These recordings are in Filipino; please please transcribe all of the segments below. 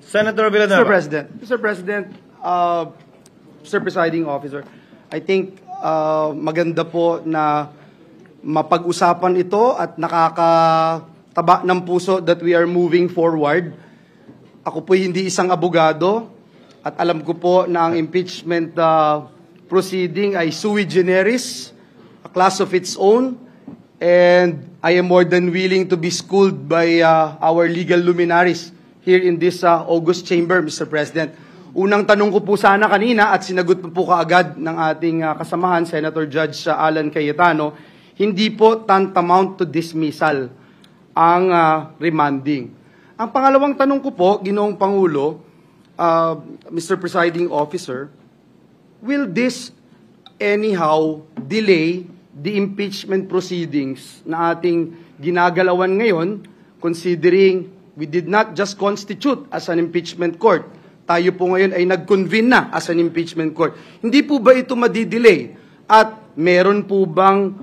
Senator Villanueva. Mr. President, Mr. Presiding Officer, I think maganda po na mapag-usapan ito at nakakataba ng puso that we are moving forward. Ako po hindi isang abogado at alam ko po na ang impeachment proceeding ay sui generis, a class of its own, and I am more than willing to be schooled by our legal luminaries here in this August chamber, Mr. President. Unang tanong ko po sana kanina at sinagot po kaagad ng ating kasamahan, Senator Judge Alan Cayetano, hindi po tantamount to dismissal ang remanding. Ang pangalawang tanong ko po, Ginoong Pangulo, Mr. Presiding Officer, will this anyhow delay the impeachment proceedings na ating ginagalawan ngayon, considering we did not just constitute as an impeachment court, tayo po ngayon ay nag-convene na as an impeachment court. Hindi po ba ito madidelay? At meron po bang,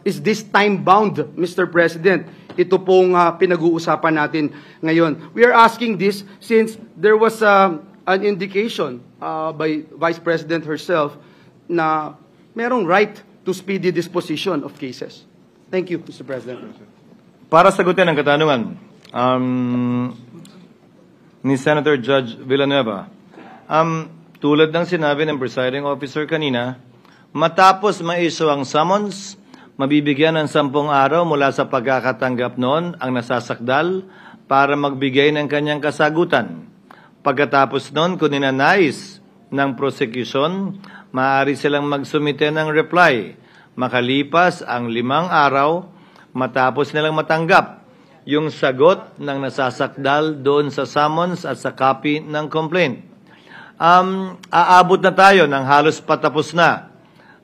is this time-bound, Mr. President? Ito pong pinag-uusapan natin ngayon. We are asking this since there was an indication by Vice President herself na merong right to speedy disposition of cases. Thank you, Mr. President. Para sagutin ang katanungan ni Senator Judge Villanueva, tulad ng sinabi ng presiding officer kanina, matapos ma-issue ang summons, mabibigyan ng 10 araw mula sa pagkakatanggap noon ang nasasakdal para magbigay ng kanyang kasagutan. Pagkatapos noon, kung ninanais ng prosecution, maaari silang magsumite ng reply. Makalipas ang 5 araw, matapos nilang matanggap yung sagot ng nasasakdal doon sa summons at sa copy ng complaint. Aabot na tayo ng halos patapos na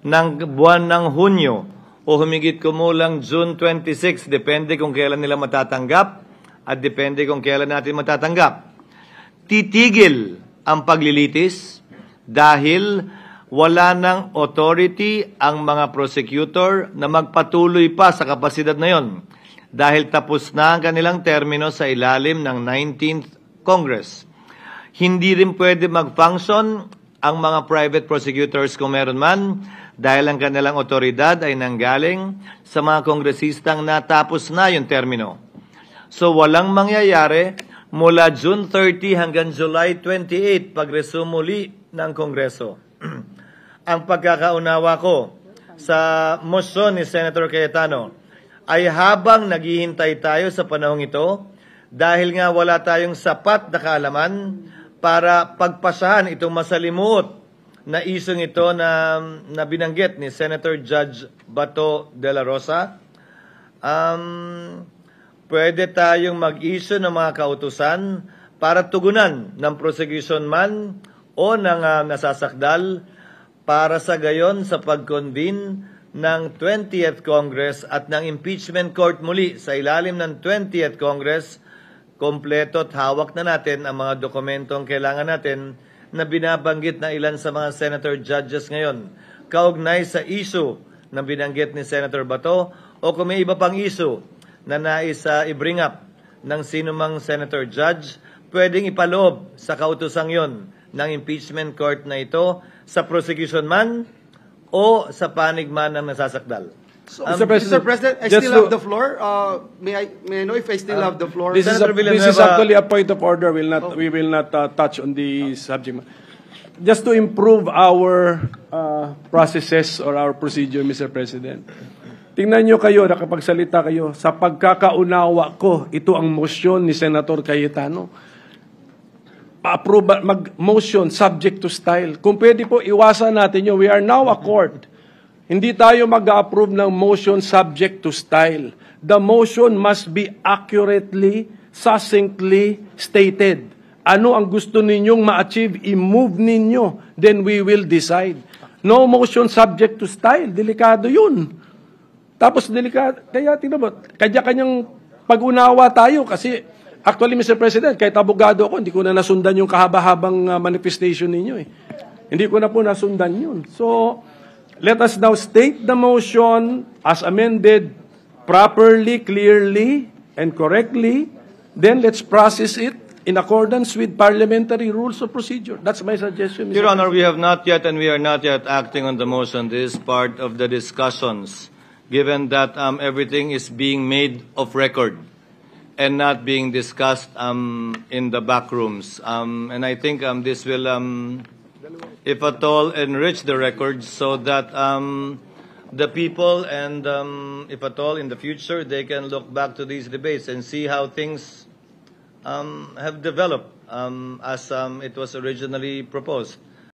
ng buwan ng Hunyo o humigit kumulang June 26, depende kung kailan nila matatanggap at depende kung kailan natin matatanggap. Titigil ang paglilitis dahil wala ng authority ang mga prosecutor na magpatuloy pa sa kapasidad na yon dahil tapos na ang kanilang termino sa ilalim ng 19th Congress. Hindi rin pwede mag-function ang mga private prosecutors kung meron man dahil ang kanilang otoridad ay nanggaling sa mga kongresistang natapos na yung termino. So walang mangyayari mula June 30 hanggang July 28 pag-resume muli ng Kongreso. Ang pagkakaunawa ko sa motion ni Senator Cayetano ay habang naghihintay tayo sa panahong ito, dahil nga wala tayong sapat na kaalaman para pagpasahan itong masalimuot na isyong ito na binanggit ni Senator Judge Bato de la Rosa, pwede tayong mag-issue ng mga kautusan para tugunan ng prosecution man o ng nasasakdal para sa gayon sa pag-convene ng 20th Congress at ng impeachment court muli sa ilalim ng 20th Congress, kompleto at hawak na natin ang mga dokumentong kailangan natin na binabanggit na ilan sa mga senator judges ngayon, kaugnay sa issue na binanggit ni Senator Bato o kung may iba pang issue na nais i-bring up ng sinumang senator judge, pwedeng ipaloob sa kautusang yon ng impeachment court na ito sa prosecution man o sa panig man ng nasasakdal. So, Mr. President, I still have the floor. May I know if I still have the floor? This is actually a point of order. We will not touch on the subject. Just to improve our processes or our procedure, Mr. President. Tingnan nyo kayo, nakapagsalita kayo, sa pagkakaunawa ko, ito ang motion ni Senator Cayetano. Mag-motion subject to style. Kung pwede po, iwasan natin yun. We are now a court. Hindi tayo mag-approve ng motion subject to style. The motion must be accurately, succinctly stated. Ano ang gusto ninyong ma-achieve, i-move ninyo, then we will decide. No motion subject to style. Delikado yun. Tapos delikado, kaya tingnan mo, kanya-kanyang pag-unawa tayo kasi actually, Mr. President, kahit abogado ako, hindi ko na nasundan yung kahaba-habang manifestation ninyo eh. Hindi ko na po nasundan yun. So, let us now state the motion as amended properly, clearly, and correctly. Then let's process it in accordance with parliamentary rules of procedure. That's my suggestion, Mr. Your Honor, President. we have not yet and we are not yet acting on the motion. This is part of the discussions, given that everything is being made of record and not being discussed in the back rooms. And I think this will, if at all, enrich the records so that the people and, if at all, in the future, they can look back to these debates and see how things have developed as it was originally proposed.